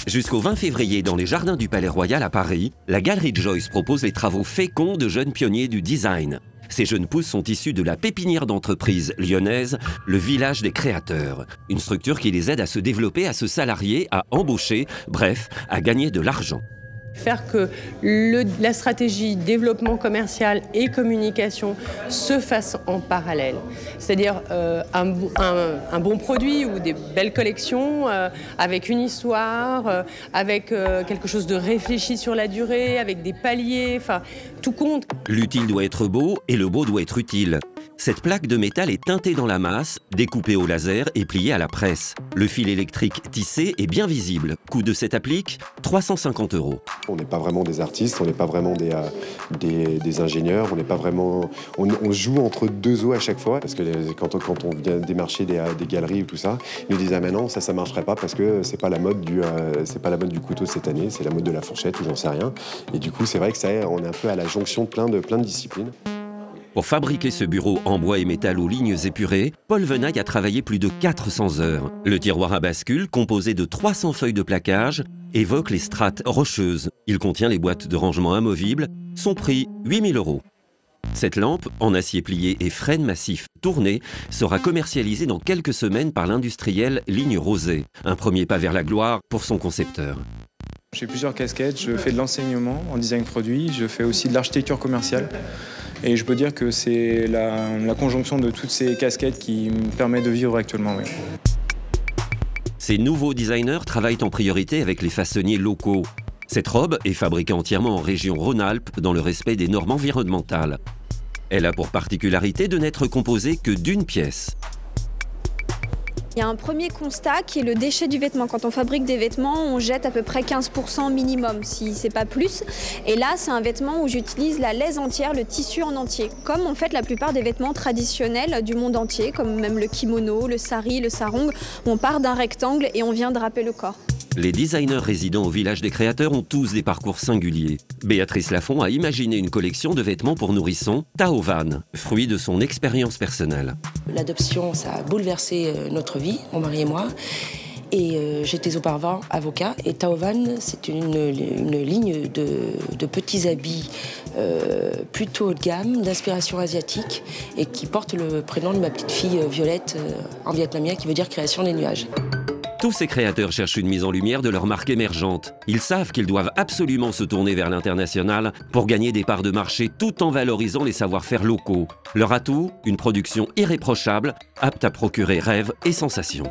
Jusqu'au 20 février, dans les jardins du Palais Royal à Paris, la Galerie Joyce propose les travaux féconds de jeunes pionniers du design. Ces jeunes pousses sont issus de la pépinière d'entreprise lyonnaise, le village des créateurs. Une structure qui les aide à se développer, à se salarier, à embaucher, bref, à gagner de l'argent. Faire que la stratégie développement commercial et communication se fasse en parallèle. C'est-à-dire un bon produit ou des belles collections avec une histoire, avec quelque chose de réfléchi sur la durée, avec des paliers, enfin, tout compte. L'utile doit être beau et le beau doit être utile. Cette plaque de métal est teintée dans la masse, découpée au laser et pliée à la presse. Le fil électrique tissé est bien visible. Coût de cette applique, 350 €. On n'est pas vraiment des artistes, on n'est pas vraiment des ingénieurs, on n'est pas vraiment... On joue entre deux eaux à chaque fois, parce que quand on vient démarcher des galeries ou tout ça, ils nous disent « Ah mais non, ça marcherait pas parce que c'est pas la mode du couteau cette année, c'est la mode de la fourchette ou j'en sais rien. » Et du coup, c'est vrai que on est un peu à la jonction de plein de disciplines. Pour fabriquer ce bureau en bois et métal aux lignes épurées, Paul Venaille a travaillé plus de 400 heures. Le tiroir à bascule, composé de 300 feuilles de plaquage, évoque les strates rocheuses. Il contient les boîtes de rangement amovibles. Son prix, 8 000 €. Cette lampe, en acier plié et frêne massif tourné, sera commercialisée dans quelques semaines par l'industriel Ligne Rosée. Un premier pas vers la gloire pour son concepteur. J'ai plusieurs casquettes, je fais de l'enseignement en design produit, je fais aussi de l'architecture commerciale. Et je peux dire que c'est la conjonction de toutes ces casquettes qui me permet de vivre actuellement. Oui. Ces nouveaux designers travaillent en priorité avec les façonniers locaux. Cette robe est fabriquée entièrement en région Rhône-Alpes dans le respect des normes environnementales. Elle a pour particularité de n'être composée que d'une pièce. Il y a un premier constat qui est le déchet du vêtement. Quand on fabrique des vêtements, on jette à peu près 15% minimum, si c'est pas plus. Et là, c'est un vêtement où j'utilise la laise entière, le tissu en entier. Comme en fait la plupart des vêtements traditionnels du monde entier, comme même le kimono, le sari, le sarong, où on part d'un rectangle et on vient draper le corps. Les designers résidant au village des créateurs ont tous des parcours singuliers. Béatrice Lafont a imaginé une collection de vêtements pour nourrissons, Taovan, fruit de son expérience personnelle. L'adoption, ça a bouleversé notre vie, mon mari et moi. Et j'étais auparavant avocat. Et Taovan, c'est une ligne de petits habits plutôt haut de gamme, d'inspiration asiatique, et qui porte le prénom de ma petite fille Violette en vietnamien, qui veut dire création des nuages. Tous ces créateurs cherchent une mise en lumière de leur marque émergente. Ils savent qu'ils doivent absolument se tourner vers l'international pour gagner des parts de marché tout en valorisant les savoir-faire locaux. Leur atout, une production irréprochable, apte à procurer rêves et sensations.